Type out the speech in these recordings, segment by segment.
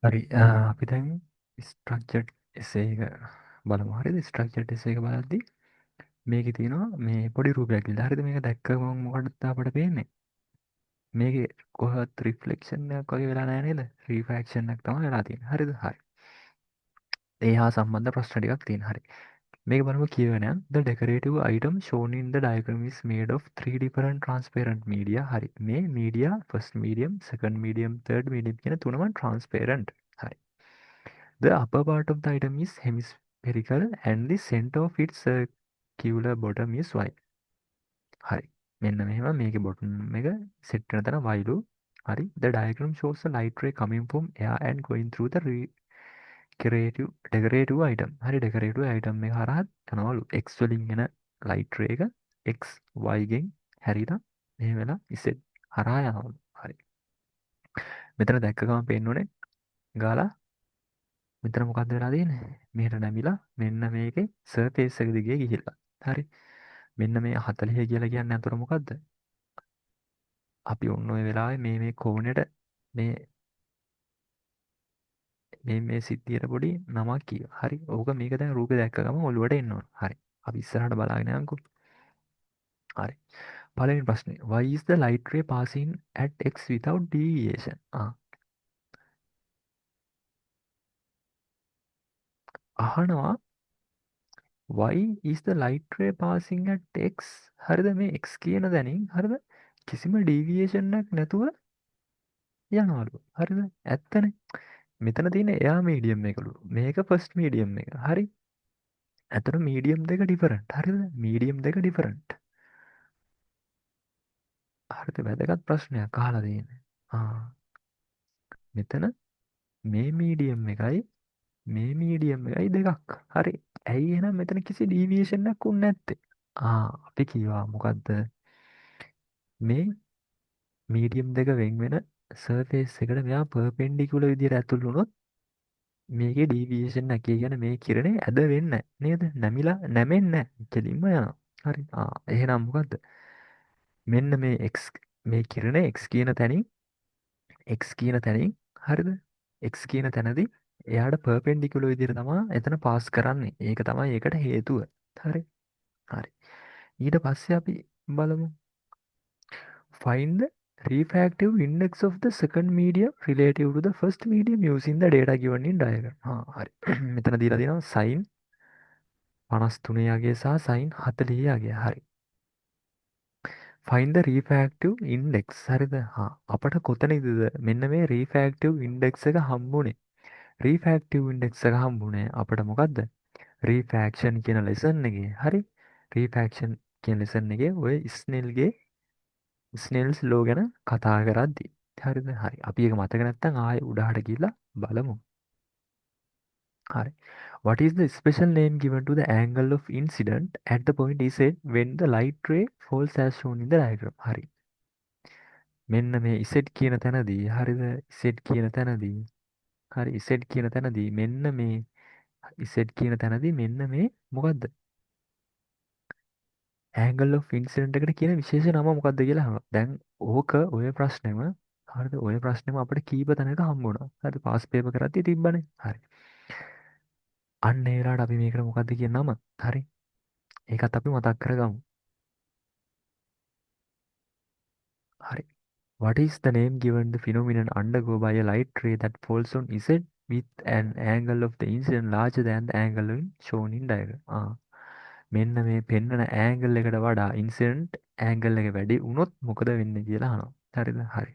හරි අපි දැන් ස්ට්‍රක්චර්ඩ් එසේ එක බලමු. හරිද? ස්ට්‍රක්චර්ඩ් එසේ එක බලද්දි මේකේ තියෙනවා මේ පොඩි රූපයක් කියලා. හරිද? මේක දැක්ක ගමන් මොකටද අපට පේන්නේ? මේකේ කොහොමත් රිෆ්ලෙක්ෂන් එකක් වගේ වෙලා නැහැ නේද? රිෆ්‍රැක්ෂන් එකක් තමයි වෙලා තියෙන්නේ. හරිද? හරි. ඒ හා සම්බන්ධ ප්‍රශ්න ටිකක් තියෙනවා. හරි. මේක බලමු කියවනයක්. The decorative item shown in the diagram is made of three different transparent media. හරි. මේ media first medium, second medium, third medium කියන තුනම transparent. හරි. The upper part of the item is hemispherical and the center of its circular bottom is white. හරි. මෙන්න මෙහෙම මේකේ bottom එක set වෙන තැන වයිලු. හරි. The diagram shows a light ray coming from air and going through the decorative item. හරි decorative item එක හරහා යනවලු. X වලින් එන light ray එක X Y ගෙන් හැරිලා මෙහෙම වෙලා Z හරහා යනවලු. හරි. මෙතන දැක්ක ගමන් පේන්න ඕනේ ගාලා මෙතන මොකක්ද වෙලා තියෙන්නේ? මෙහෙට නැමිලා මෙන්න මේකේ සර්ෆේස් එක දිගේ ගිහිල්ලා. හරි. මෙන්න මේ 40 කියලා කියන්නේ අතර මොකද්ද? අපි ඔන්න ඔය වෙලාවේ මේ කෝණයට මේ මේ සිද්ධියට පොඩි නමක් කියවා. හරි. ඕක මේක දැන් රූපේ දැක්ක ගමන් ඔළුවට එන්න ඕන. හරි. අපි ඉස්සරහට බලාගෙන යන්නකෝ. හරි. පළවෙනි ප්‍රශ්නේ. Why is the light ray passing at x without deviation? අහනවා why is the light ray passing at x? හරිද මේ x කියන දැනින් හරිද කිසිම ඩීවියේෂන් එකක් නැතුව යනවලු. හරිද? ඇත්තනේ. මෙතන තියෙන එයා මීඩියම් එකලු. මේක ෆස්ට් මීඩියම් එක. හරි. ඇතර මීඩියම් දෙක ඩිෆරන්ට්. හරිද? මීඩියම් දෙක ඩිෆරන්ට්. හරිද? වැදගත් ප්‍රශ්නයක් අහලා තියෙන්නේ. මෙතන මේ මීඩියම් එකයි මේ මීඩියම් එකයි දෙකක්. හරි. ඇයි එහෙනම් මෙතන කිසි ඩීවියේෂන් එකක් උන්නේ නැත්තේ? අපි කියවා මොකද්ද? මේ මීඩියම් දෙක වෙන් වෙන සර්ෆේස් එකට මෙයා පර්පෙන්ඩිකුලර් විදියට ඇතුල් වුණොත් මේකේ ඩීවියේෂන් එකක්. ඒ කියන්නේ මේ කිරණේ ඇද වෙන්නේ නේද? නැමිලා නැමෙන්නේ නැහැ. කෙලින්ම යනවා. හරි. එහෙනම් මොකද්ද? මෙන්න මේ x මේ කිරණේ x කියන තැනින් x කියන තැනින් හරිද? x කියන තැනදී එයාට පර්පෙන්ඩිකුලර් විදියට තමයි එතන පාස් කරන්නේ. ඒක තමයි ඒකට හේතුව. හරි. හරි. ඊට පස්සේ අපි බලමු. Find the refractive index of the second medium relative to the first medium using the data given in diagram. හරි. මෙතන දීලා තියෙනවා sin 53 යගේ සහ sin 40 යගේ. හරි. find the refractive index. හරිද? අපට කොතනදද මෙන්න මේ refractive index එක හම්බුනේ? refractive index එක හම්බුනේ අපට මොකද්ද? refraction කියන lesson එකේ. හරි. refraction කියන lesson එකේ ඔය ස්නෙල්ස් ලෝ ගැන කතා කරද්දි. හරිද? හරි. අපි ඒක මතක නැත්නම් ආයෙ උඩහට ගිහිල්ලා බලමු. හරි. What is the special name given to the angle of incident at the point is said when the light ray falls as shown in the diagram? හරි. මෙන්න මේ Z කියන තැනදී හරිද? Z කියන තැනදී හරි Z කියන තැනදී මෙන්න මේ Z කියන තැනදී මෙන්න මේ මොකද්ද? angle of incident එකට කියන විශේෂ නම මොකක්ද කියලා අහනවා. දැන් ඕක ඔය ප්‍රශ්නෙම හරිද? ඔය ප්‍රශ්නෙම අපිට කීප තැනක හම්බුණා. හරිද? පාස් පේපර් කරද්දී තිබ්බනේ. හරි. අන්න ඒ වෙලාවට අපි මේකට මොකද්ද කියන නම? හරි. ඒකත් අපි මතක් කරගමු. හරි. What is the name given the phenomenon undergo by a light ray that falls on Z with an angle of the incident larger than the angle shown in diagram? මෙන්න මේ පෙන්වන angle එකට වඩා incident angle එක වැඩි වුණොත් මොකද වෙන්නේ කියලා අහනවා. හරිද? හරි.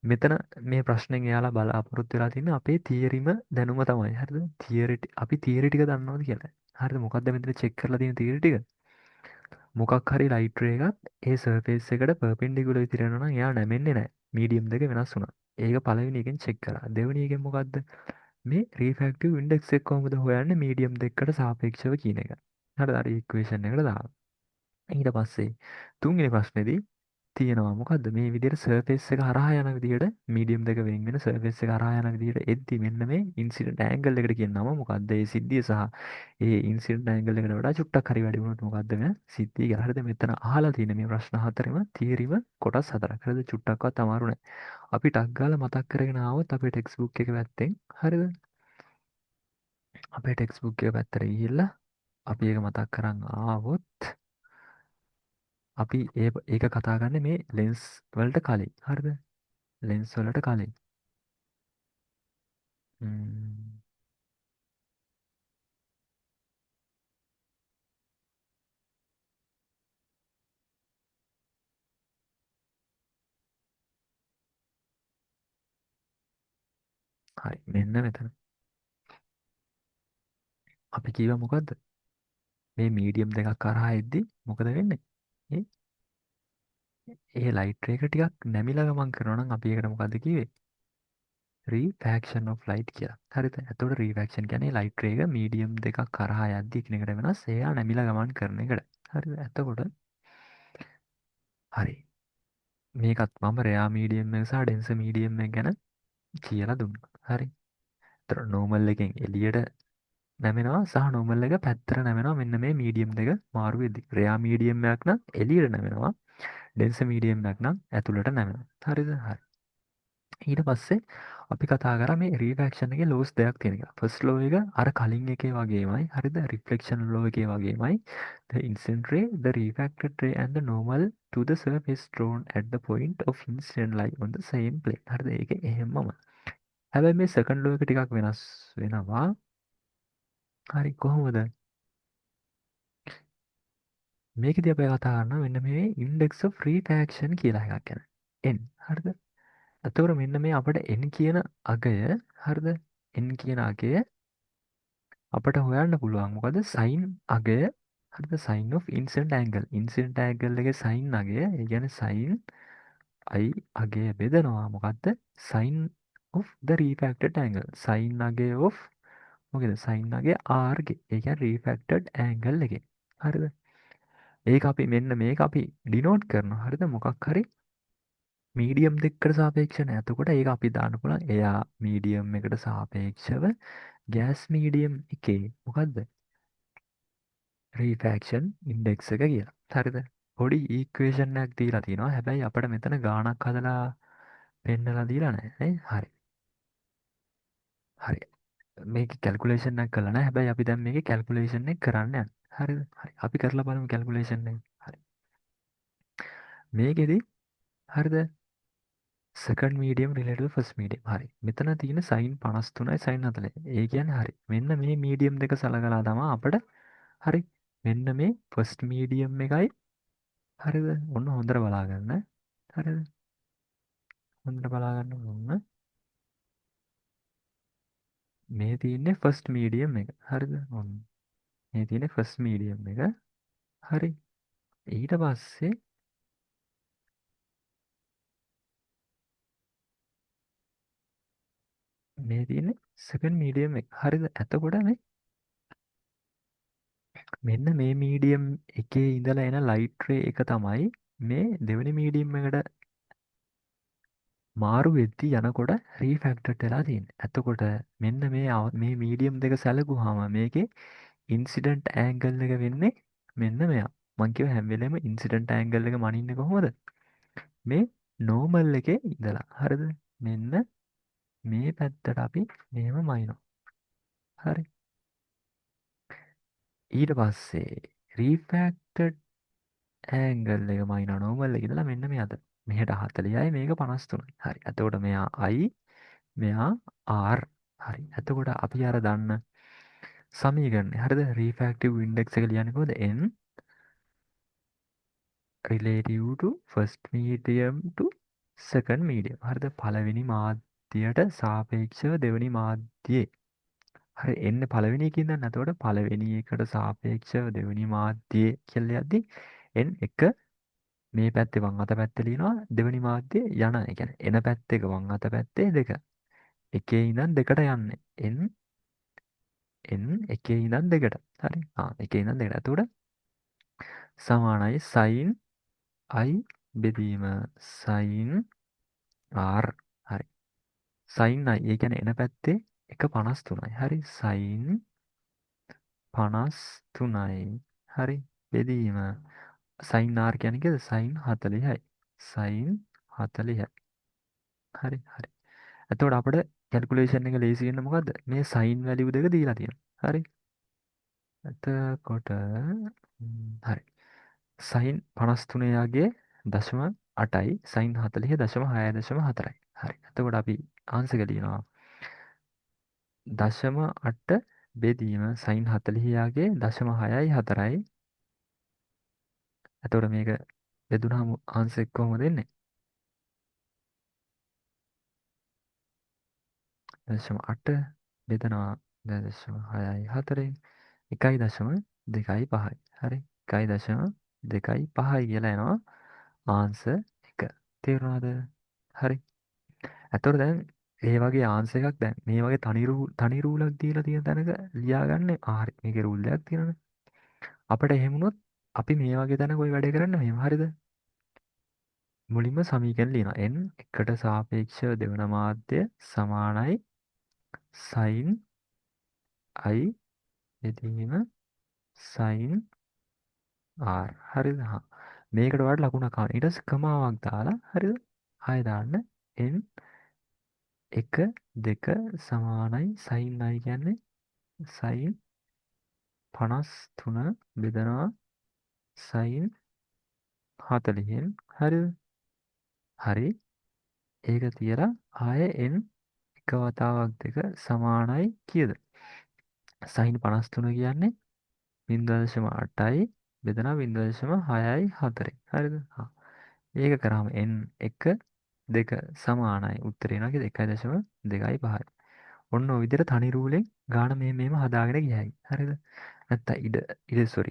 මෙතන මේ ප්‍රශ්නෙන් එයාලා බලාපොරොත්තු වෙලා තින්නේ අපේ තියරිම දැනුම තමයි. හරිද? අපි තියරි ටික දන්නවද කියලා. හරිද? මොකද්ද මෙතන චෙක් කරලා තියෙන තියරි ටික? මොකක් හරි ලයිට් රේ එකක් ඒ සර්ෆේස් එකට පර්පෙන්ඩිකුලර් විදිහට යනවා නම් එයා නැමෙන්නේ නැහැ. මීඩියම් දෙක වෙනස් වුණා. ඒක පළවෙනි එකෙන් චෙක් කරා. දෙවෙනි එකෙන් මොකද්ද? මේ රිෆ්‍රැක්ටිව් ඉන්ඩෙක්ස් එක කොහොමද හොයන්නේ මීඩියම් දෙකකට සාපේක්ෂව කියන එක. හරිද? අර ඉක්වේෂන් එකට දාලා. ඊට පස්සේ තුන්වෙනි ප්‍රශ්නේදී තියෙනවා මොකද්ද මේ විදිහට සර්ෆේස් එක හරහා යන විදිහට මීඩියම් දෙක වෙන් වෙන සර්ෆේස් එක හරහා යන විදිහට එද්දි මෙන්න මේ ඉන්සිඩන්ට් ඇන්ගල් එකට කියන නම මොකද්ද? ඒ සිද්ධිය සහ ඒ ඉන්සිඩන්ට් ඇන්ගල් එකට වඩා චුට්ටක් හරි වැඩි වුණොත් මොකද්ද වෙන සිද්ධිය කියලා. හරිද? මෙතන අහලා තියෙන මේ ප්‍රශ්න හතරෙම තියරිම කොටස් හතරක්. හරිද? චුට්ටක්වත් අමාරු නෑ. අපි ටක් ගාලා මතක් කරගෙන ආවොත් අපේ ටෙක්ස්ට් බුක් එක පැත්තෙන් හරිද? අපේ ටෙක්ස්ට් බුක් එක පැත්තට ගිහිල්ලා අපි ඒක මතක් කරන් ආවොත් අපි ඒක කතා කරන්නේ මේ ලෙන්ස් වලට කලින්. හරිද? ලෙන්ස් වලට කලින්. ම්ම්, හරි. මෙන්න මෙතන. අපි කීවා මොකද්ද? මේ මීඩියම් දෙකක් කරහා එද්දි මොකද වෙන්නේ? ඒ ඒ ලයිට් එක ටිකක් නැමිලා ගමන් කරනවා නම් අපි ඒකට මොකද්ද කිව්වේ? රීෆ්‍රැක්ෂන් ඔෆ් ලයිට් කියලා. හරිද? එතකොට රීෆ්‍රැක්ෂන් කියන්නේ ලයිට් එක මීඩියම් දෙකක් කරහා යද්දි එකිනෙකට වෙනස් එයා නැමිලා ගමන් කරන එකට. හරිද? එතකොට හරි. මේකත් මම රෙයා මීඩියම් එක සහ ඩෙන්ස මීඩියම් එක ගැන කියලා දුන්නා. හරි. ඒතර නෝමල් එකෙන් එළියට නැමෙනවා සහ නෝමල් එක පැත්තට නැමෙනවා මෙන්න මේ මීඩියම් දෙක මාරු වෙද්දි. රෙයා මීඩියම් එකක් නම් එළියට නැමෙනවා. ඩෙන්ස මීඩියම් එකක් නම් ඇතුළට නැමෙනවා. හරිද? හරි. ඊට පස්සේ අපි කතා කරා මේ රීෆ්‍රැක්ෂන් එකේ ලෝස් දෙකක් තියෙන එක. ෆස්ට් ලෝ එක අර කලින් එකේ වගේමයි. හරිද? රිෆ්ලෙක්ෂන් ලෝ එකේ වගේමයි. The incident ray, the refracted ray and the normal to the surface drawn at the point of incident lie on the same plane. හරිද? ඒක එහෙමම. හැබැයි මේ සෙකන්ඩ් ලෝ එක ටිකක් වෙනස් වෙනවා. හරි කොහොමද? මේකදී අපි කතා කරනවා මෙන්න මේ index of refraction කියලා එකක් ගැන. n. හරිද? එතකොට මෙන්න මේ අපිට n කියන අගය හරිද? n කියන අගය අපට හොයන්න පුළුවන්. මොකද sin අගය හරිද? sin of incident angle. incident angle එකේ sin අගය, ඒ කියන්නේ sin I අගය බෙදනවා මොකද්ද? sin of the refracted angle. sin අගය of මොකද? sin අගය r ගේ. ඒ කියන්නේ refracted angle එකේ. හරිද? ඒක අපි මෙන්න මේක අපි ඩිනෝට් කරනවා. හරිද? මොකක් හරි මීඩියම් දෙකට සාපේක්ෂව නෑ. එතකොට ඒක අපි දාන්න පුළුවන් එයා මීඩියම් එකට සාපේක්ෂව ගෑස් මීඩියම් එකේ මොකද්ද? රීෆ්‍රැක්ෂන් ඉන්ඩෙක්ස් එක කියලා. හරිද? පොඩි ඉක්වේෂන් එකක් දීලා තියෙනවා. හැබැයි අපිට මෙතන ගාණක් හදලා පෙන්නලා දීලා නැහැ නේ. හරි. හරි. මේක කැල්කුලේෂන් එකක් කරලා නැහැ. හැබැයි අපි දැන් මේකේ කැල්කුලේෂන් එක කරන්න යනවා. හරිද? හරි. අපි කරලා බලමු කැල්කුලේෂන් එක. හරි. මේකෙදි හරිද? Second medium relative first medium. හරි. මෙතන තියෙන sin 53යි sin 40. ඒ කියන්නේ හරි. මෙන්න මේ මීඩියම් දෙක සලකලා තමයි අපිට හරි. මෙන්න මේ ෆස්ට් මීඩියම් එකයි හරිද? ඔන්න හොඳට බලා ගන්න. හරිද? හොඳට බලා ගන්න ඕන. මේ තියෙන්නේ ෆස්ට් මීඩියම් එක. හරිද? ඔන්න. මේ තියෙන්නේ ෆස්ට් මීඩියම් එක. හරි. ඊට පස්සේ මේ තියෙන්නේ සෙකන්ඩ් මීඩියම් එක. හරිද? එතකොට මෙන්න මේ මීඩියම් එකේ ඉඳලා එන ලයිට් රේ එක තමයි මේ දෙවෙනි මීඩියම් එකට මාරු වෙද්දී යනකොට රීෆැක්ටඩ් වෙලා තියෙන්නේ. එතකොට මෙන්න මේ මීඩියම් දෙක සැලකුවාම මේකේ ඉන්සිඩන්ට් ඇන්ගල් එක වෙන්නේ මෙන්න මෙයා. මං කිව්වා හැම වෙලේම ඉන්සිඩන්ට් ඇන්ගල් එක මනින්නේ කොහොමද? මේ නෝමල් එකේ ඉඳලා. හරිද? මෙන්න මේ පැත්තට අපි මෙහෙම මනිනවා. හරි. ඊට පස්සේ රීෆැක්ටඩ් ඇන්ගල් එක මයිනස් නෝමල් එක ඉඳලා මෙන්න මෙයාට. මෙහෙට 40යි මේක 53යි. හරි. එතකොට මෙයා I මෙයා R. හරි. එතකොට අපි අර දන්න සමීකරණය. හරිද? රීෆ්‍රැක්ටිව් ඉන්ඩෙක්ස් එක ලියන්නේ කොහොමද? n relative to first medium to second medium. හරිද? පළවෙනි මාධ්‍යයට සාපේක්ෂව දෙවෙනි මාධ්‍යයේ. හරි. එන්නේ පළවෙනි එකකින් දැන්. එතකොට පළවෙනි එකට සාපේක්ෂව දෙවෙනි මාධ්‍යයේ කියලා යද්දි n එක මේ පැත්තේ වම් අත පැත්තේ ලියනවා දෙවෙනි මාධ්‍යයේ යන. ඒ කියන්නේ එන පැත්තේ වම් අත පැත්තේ දෙක. එකේ ඉඳන් දෙකට යන්නේ. n එකේ ඉඳන් දෙකට. හරි. එකේ ඉඳන් දෙකට. එතකොට සමානයි sin I බෙදීම sin R. හරි. sin I ඒ කියන්නේ එන පැත්තේ 1.53යි. හරි. sin 53යි. හරි. බෙදීම sin R කියන්නේ කීයද? sin 40යි. sin 40යි. හරි හරි. එතකොට අපිට කැල්කියුලේෂන් එක ලේසි වෙන්න මොකද්ද? මේ sin වැලියු දෙක දීලා තියෙනවා. හරි. එතකොට හරි. sin 53 යාගේ දශම 8යි sin 40 දශම 6.4යි. හරි. එතකොට අපි ආන්සර් එක ලියනවා. දශම 8 බෙදීම sin 40 යාගේ දශම 6යි 4යි. එතකොට මේක බෙදුනහම ආන්සර් එක කොහොමද එන්නේ? දශම 8 බෙදනවා දශම 6යි 4යි 1.25යි. හරි. 1.25යි කියලා එනවා ආන්සර් එක. තේරුණාද? හරි. එතකොට දැන් ඒ වගේ ආන්සර් එකක් දැන් මේ වගේ තනි රූලක් දීලා තියෙන තැනක ලියාගන්න හරි මේකේ රූල් එකක් තියෙනවනේ. අපිට එහෙම වුණොත් අපි මේ වගේ තැනක ওই වැඩේ කරන්න මෙහෙම හරිද? මුලින්ම සමීකරණ ලියනවා. n එකට සාපේක්ෂව දෙවන මාධ්‍ය සමානයි sin i බෙදීම sin r. හරිද? හා. මේකට වඩා ලකුණක් ආවා. ඊට පස්සේ කමාවක් දාලා හරිද? ආයෙ දාන්න n 1 2 සමානයි sin i කියන්නේ sin 53 බෙදනවා sin 40න්. හරිද? හරි. ඒක තියලා ආයෙ n එක වතාවක් දෙක සමානයි කීයද? sin 53 කියන්නේ 0.8යි බෙදෙනවා 0.6යි 4යි. හරිද? හා. ඒක කරාම n 1 2 සමානයි උත්තරේ එනවා කීයද? 1.25යි. ඔන්න ඔය විදිහට තනි රූලෙන් ගාන මෙහෙම හදාගෙන ගියයි. හරිද? නැත්තම්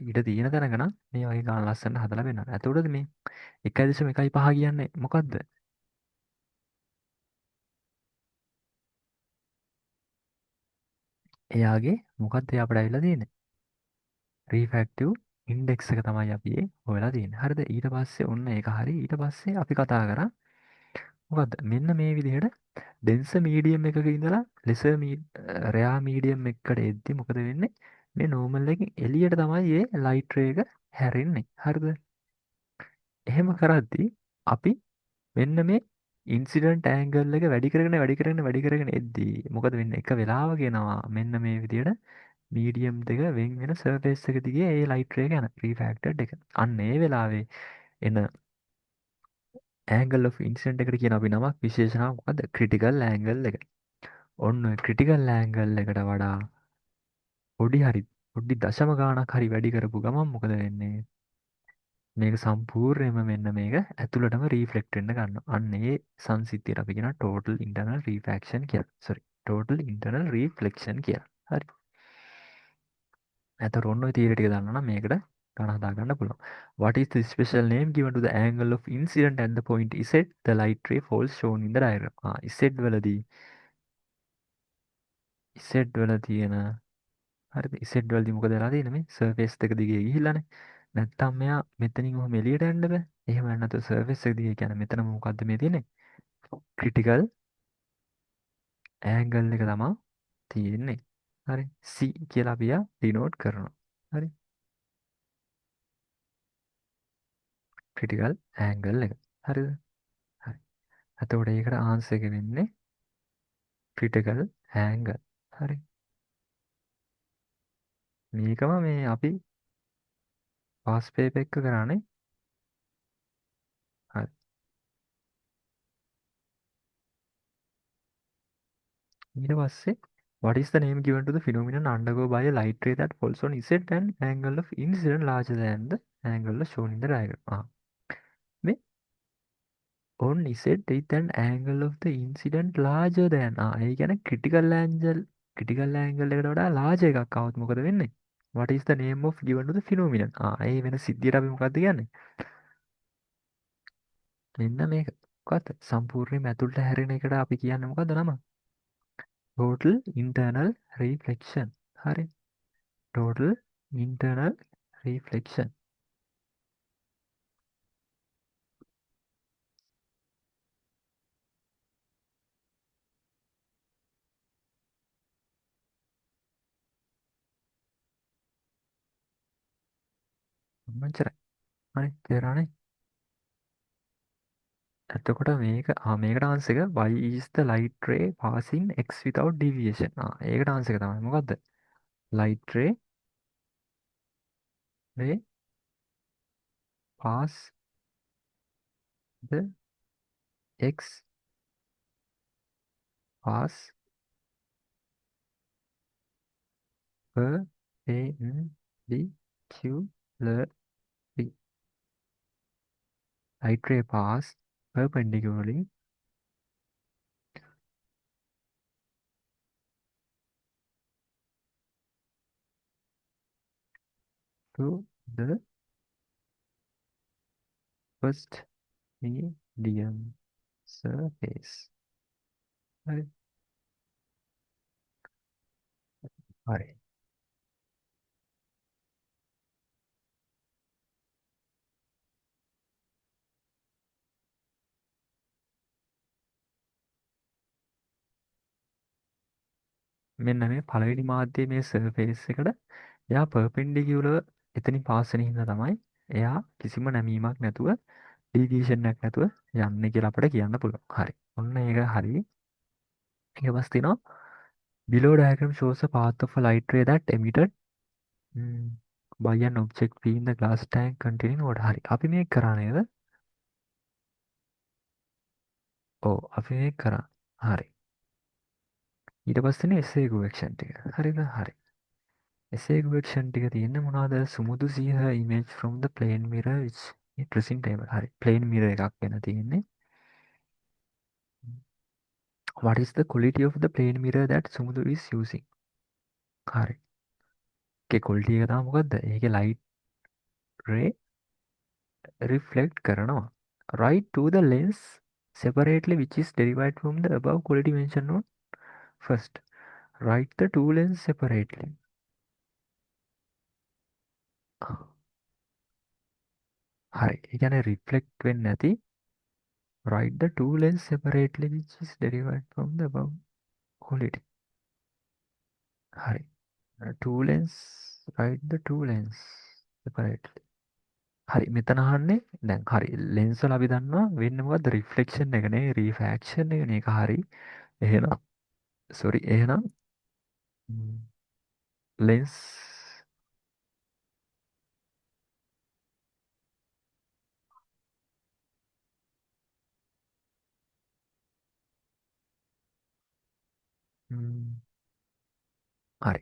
ඉඩ තියෙන තැනක නම් මේ වගේ ගාන ලස්සන හදලා වෙනවා. එතකොටද මේ 1.15 කියන්නේ මොකද්ද? එයාගේ මොකක්ද එයා අපිට ඇවිල්ලා තියෙන්නේ? රීෆැක්ටිව් ඉන්ඩෙක්ස් එක තමයි අපි හොයලා තියෙන්නේ. හරිද? ඊට පස්සේ ඔන්න ඒක හරි. ඊට පස්සේ අපි කතා කරා මොකද්ද? මෙන්න මේ විදිහට ඩෙන්ස මීඩියම් එකක ඉඳලා ලෙසර් රෙයා මීඩියම් එකකට එද්දි මොකද වෙන්නේ? මේ නෝමල් එකෙන් එළියට තමයි මේ ලයිට් රේ එක හැරෙන්නේ. හරිද? එහෙම කරද්දී අපි මෙන්න මේ ඉන්සිඩන්ට් ඇන්ගල් එක වැඩි කරගෙන එද්දී මොකද වෙන්නේ? එක වෙලාවක එනවා මෙන්න මේ විදිහට මීඩියම් දෙක වෙන් වෙන සර්ෆේස් එක දිගේ ඒ ලයිට් රේ එක යන රිෆ්‍රැක්ටඩ් එක. අන්න ඒ වෙලාවේ එන ඇන්ගල් ඔෆ් ඉන්සිඩන්ට් එකට කියන අපි නමක් විශේෂණයක් මොකද්ද? ක්‍රිටිකල් ඇන්ගල් එක. ඔන්න ක්‍රිටිකල් ඇන්ගල් එකට වඩා පොඩි දශම ගාණක් හරි වැඩි කරපු ගමන් මොකද වෙන්නේ? මේක සම්පූර්ණයෙන්ම මෙන්න මේක ඇතුළටම රීෆ්ලෙක්ට් වෙන්න ගන්නවා. අන්න ඒ සංසිද්ධියට අපි කියනවා total internal refraction කියලා. sorry total internal reflection කියලා. හරි. එතකොට ඔන්න ඔය තියරි ටික දන්නා නම් මේකට ගණන් හදා ගන්න පුළුවන්. What is the special name given to the angle of incident at the point Z the light ray falls shown in the diagram? Z වලදී Z වල තියෙන හරිද? Z වලදී මොකද වෙලා තියෙන්නේ? මේ surface එක දිගේ ගිහිල්ලානේ. නැත්තම් මෙයා මෙතනින් ඔහොම එළියට යන්න බෑ. එහෙම යන්න නැතුව surface එක දිගේ කියන්නේ මෙතන මොකද්ද මේ තියෙන්නේ? critical angle එක තමයි තියෙන්නේ. හරි. C කියලා අපි denote කරනවා. හරි. critical angle එක. හරිද? හරි. එතකොට ඒකට ආන්සර් එක වෙන්නේ critical angle. හරි. මේකම මේ අපි past paper එක කරානේ. හරි. ඊට පස්සේ what is the name given to the phenomenon undergo by a light ray that falls on Z and angle of incident larger than the angle shown in the diagram? මේ on Z with an angle of the incident larger than ඒ කියන්නේ critical angle එකට වඩා large එකක් આવුත් මොකද වෙන්නේ? What is the name of given to the phenomenon? ඒ වෙන සිද්ධියට අපි මොකද්ද කියන්නේ? මෙන්න මේක. මොකද්ද? සම්පූර්ණයෙන්ම ඇතුළට හැරෙන එකට අපි කියන්නේ මොකද්ද නම? Total internal reflection. හරි. Total internal reflection. මෙච්චරයි. හරි. තේරුණානේ? එතකොට මේකට ආන්සර් එක y is the light ray passing x without deviation. ඒකට ආන්සර් එක තමයි මොකද්ද? light ray pass the x pass perpendicularly. Light ray pass perpendicularly to the first medium surface. හරි. හරි. මෙන්න මේ පළවෙනි මාධ්‍යයේ මේ සර්ෆේස් එකට එයා පර්පෙන්ඩිකියුලර් එතනින් පාස් වෙන හින්දා තමයි එයා කිසිම නැමීමක් නැතුව ඩීවියේෂන් එකක් නැතුව යන්නේ කියලා අපිට කියන්න පුළුවන්. හරි. ඔන්න ඒක හරි. ඊට පස්සේ තියෙනවා below diagram shows a path of a light ray that emitted by an object P in the glass tank containing water. හරි. අපි මේක කරා නේද? ඔව් අපි මේක කරා. හරි. ඊට පස්සේනේ essay correction ටික. හරිද? හරි. essay correction ටික තියෙන්නේ මොනවද? සුමුදු සිහ image from the plane mirror which is dressing table. හරි. plane mirror එකක් වෙන තියෙන්නේ. What is the quality of the plane mirror that Sumudu is using? හරි. ඒකේ quality එක තමයි මොකද්ද? ඒකේ light ray reflect කරනවා. Write to the lens separately which is derived from the above quality mentioned on first. Write the two lens separately. හරි. ඒ කියන්නේ reflect වෙන්නේ නැති write the two lens separately which is derived from the above quality. හරි. two lens write the two lens separately. හරි. මෙතන අහන්නේ දැන් හරි lens වල අපි දන්නවා වෙන්නේ මොකද්ද reflection එක නේ refraction එක නේ ඒක හරි. එහෙනම් sorry එහෙනම් lens හරි.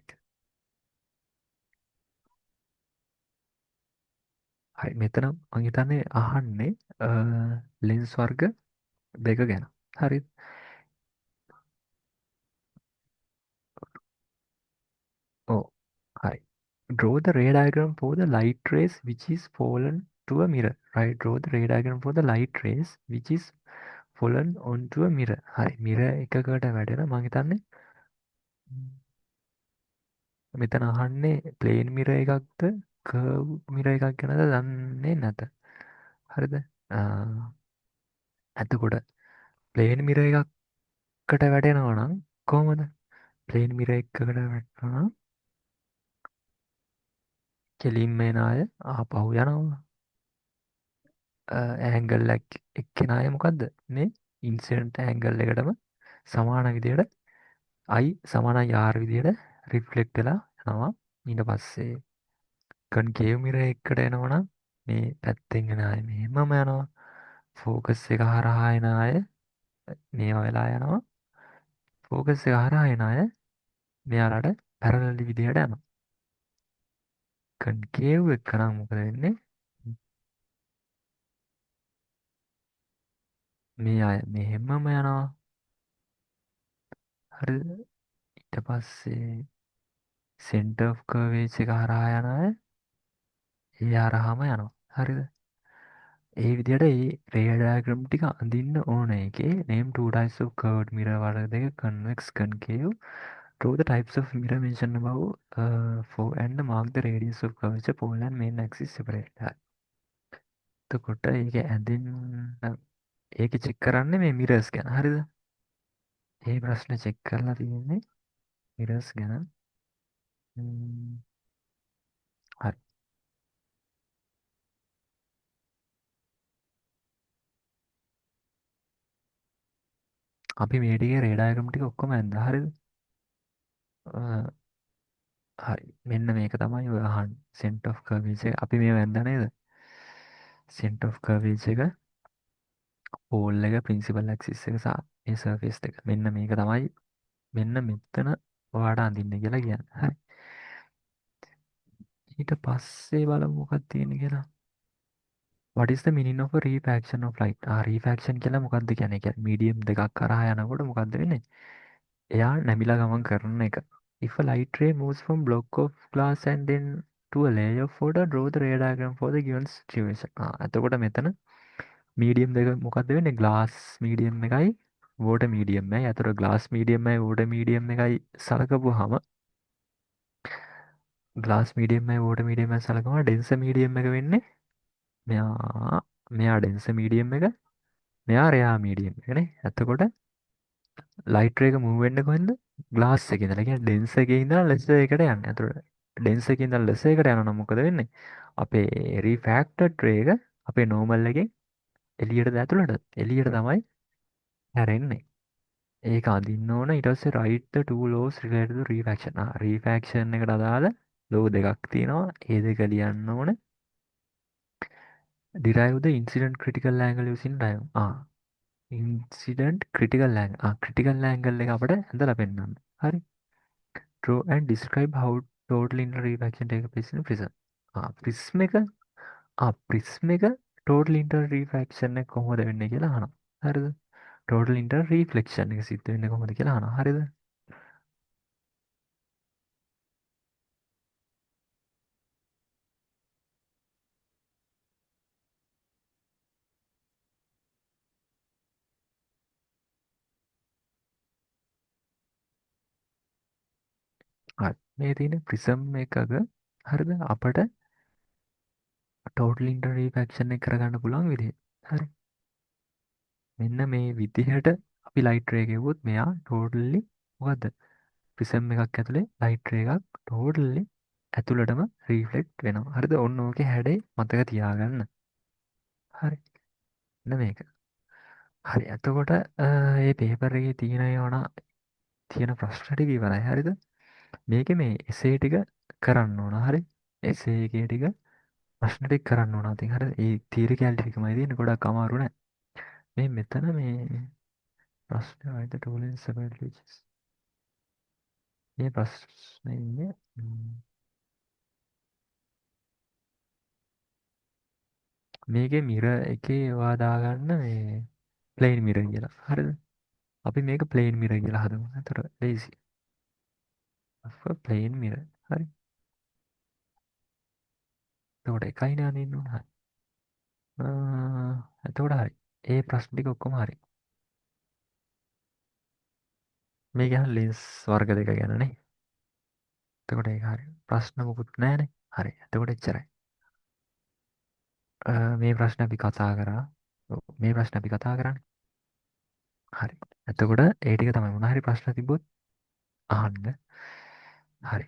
හරි මෙතන මං හිතන්නේ අහන්නේ ලෙන්ස් වර්ග දෙක ගැන. හරි. ඔව්. හරි. Draw the ray diagram for the light rays which is fallen to a mirror. Right. Draw the ray diagram for the light rays which is fallen onto a mirror. හරි. mirror එකකට වැටෙන මං හිතන්නේ මෙතන අහන්නේ ප්ලේන් mirror එකක්ද curve mirror එකක් ගැනද දන්නේ නැත. හරිද? එතකොට ප්ලේන් mirror එකකට වැටෙනවා නම් කොහොමද? ප්ලේන් mirror එකකට වැටෙනවා නම් කෙලින්ම එන අය ආපහු යනවා. ඇංගල් එක්කෙන අය මොකද්ද මේ ඉන්සිඩන්ට් ඇංගල් එකටම සමාන විදියට I සමාන R විදියට රිෆ්ලෙක්ට් වෙලා යනවා. ඊට පස්සේ කන්කේව් මිරර් එකකට එනවනම් මේ පැත්තෙන් එන අය මෙහෙමම යනවා. ෆෝකස් එක හරහා එන අය මේවා වෙලා යනවා. ෆෝකස් එක හරහා එන අය මෙයාලට පැරලල් විදියට යනවා. කන්කේව් එක නම් මොකද වෙන්නේ? මේ අය මෙහෙමම යනවා. හරිද? ඊට පස්සේ සෙන්ටර් ඔෆ් කර්වේජ් එක හරහා යන අය ඒ හරහාම යනවා. හරිද? ඒ විදිහට ඒ රේ ඩයග්‍රෑම් ටික අඳින්න ඕන එකේ name two types of curved mirror වර්ග දෙක convex concave draw the types of mirror mentioned above for and mark the radius of curvature pole and main axis separate. හරි. එතකොට ඒක ඇඳින්න ඒක චෙක් කරන්නේ මේ මිරර්ස් ගැන. හරිද? ඒ ප්‍රශ්නේ චෙක් කරලා තියෙන්නේ මිරර්ස් ගැන. ම්ම්, හරි. අපි මේ ටිකේ රේඩායගම් ටික ඔක්කොම ඇන්දා හරිද? හරි මෙන්න මේක තමයි ඔය අහන්න සෙන්ට් ඔෆ් කර්වේජ් එක අපි මේ වැන්දා නේද? සෙන්ට් ඔෆ් කර්වේජ් එක පෝල් එක ප්‍රින්සිපල් ඇක්සිස් එක සහ මේ සර්ෆේස් එක මෙන්න මේක තමයි මෙන්න මෙතන ඔයාට අඳින්න කියලා කියන්නේ. හරි. ඊට පස්සේ බලමු මොකක්ද තියෙන්නේ කියලා. What is the meaning of a refraction of light? refraction කියලා මොකක්ද කියන්නේ? ඒ කියන්නේ මීඩියම් දෙකක් කරහා යනකොට මොකක්ද වෙන්නේ? එයා නැමිලා ගමන් කරන එක. If a light ray moves from block of glass and then to a layer of water, draw the ray diagram for the given situation. එතකොට මෙතන මීඩියම් දෙක මොකක්ද වෙන්නේ? ග්ලාස් මීඩියම් එකයි වෝටර් මීඩියම් එකයි. අතර ග්ලාස් මීඩියම් එකයි water medium එකයි සලකපුවාම ග්ලාස් මීඩියම් එකයි වෝටර් මීඩියම් එකයි සලකනවා ඩෙන්ස මීඩියම් එක වෙන්නේ මෙයා මෙයා ඩෙන්ස මීඩියම් එක මෙයා රෙයා මීඩියම් එකනේ. එතකොට ලයිට් එක මූව් වෙන්නේ කොහෙන්ද? ග්ලාස් එකේ ඉඳලා. ඒ කියන්නේ ඩෙන්ස් එකේ ඉඳලා ලෙස් එකකට යන්නේ. එතකොට ඩෙන්ස් එකේ ඉඳලා ලෙස් එකකට යනවා නම් මොකද වෙන්නේ? අපේ රිෆ්‍රැක්ටඩ් රේ එක අපේ නෝමල් එකෙන් එළියට ඇතුළට එළියට තමයි හැරෙන්නේ. ඒක අඳින්න ඕන ඊට පස්සේ write the two laws related to refraction. refraction එකට අදාළ law දෙකක් තියෙනවා. ඒ දෙක ලියන්න ඕන. derive the incident critical angle using diagram. Incident critical angle critical angle එක අපට ඇඳලා පෙන්වන්න. හරි. draw and describe how total inner refraction take place in prism. ප්‍රිස්ම එක ප්‍රිස්ම එක total inter refraction එක කොහොමද වෙන්නේ කියලා අහනවා. හරිද? total inter reflection එක සිද්ධ වෙන්නේ කොහොමද කියලා අහනවා. හරිද? හරි. මේ තියෙන ප්‍රිසම් එකක හරිද අපට total inter refraction එක කරගන්න පුළුවන් විදිහ. හරි. මෙන්න මේ විදිහට අපි ලයිට් රේ ගෙවුවොත් මෙයා totally මොකද්ද? ප්‍රිසම් එකක් ඇතුලේ ලයිට් රේ එකක් totally ඇතුළටම රිෆ්ලෙක්ට් වෙනවා. හරිද? ඔන්න ඕකේ හැඩේ මතක තියාගන්න. හරි. මෙන්න මේක. හරි. එතකොට මේ පේපර් එකේ තියෙන ඒවා තියෙන ප්‍රශ්න ටික ඉවරයි. හරිද? මේකේ මේ එසේ ටික කරන්න ඕන. හරි? එසේ එකේ ටික ප්‍රශ්න ටික කරන්න ඕන. ඉතින් හරි. ඒ තීර කැලි ටිකමයි තියෙන්නේ. ගොඩක් අමාරු නෑ. මේ මෙතන මේ ප්‍රශ්න වයිද ටූලින් සබල්ලිචස්. මේ ප්‍රශ්නේ ඉන්නේ මේකේ මිර එකේ ඒවා දාගන්න මේ ප්ලේන් මිර කියලා. හරිද? අපි මේක ප්ලේන් මිර කියලා හදමු. එතකොට ලේසි. ප්ලේන් මිර. හරි. එතකොට එකයිනේ අදින්න ඕන. හරි. එතකොට හරි. ඒ ප්‍රශ්න ටික ඔක්කොම හරි. මේ ගැන ලෙන්ස් වර්ග දෙක ගැනනේ. එතකොට ඒක හරි. ප්‍රශ්න මොකුත් නැහැනේ. හරි. එතකොට එච්චරයි. මේ ප්‍රශ්න අපි කතා කරා. මේ ප්‍රශ්න අපි කතා කරන්නේ. හරි. එතකොට ඒ ටික තමයි මොන හරි ප්‍රශ්න තිබ්බොත් අහන්න. හරි.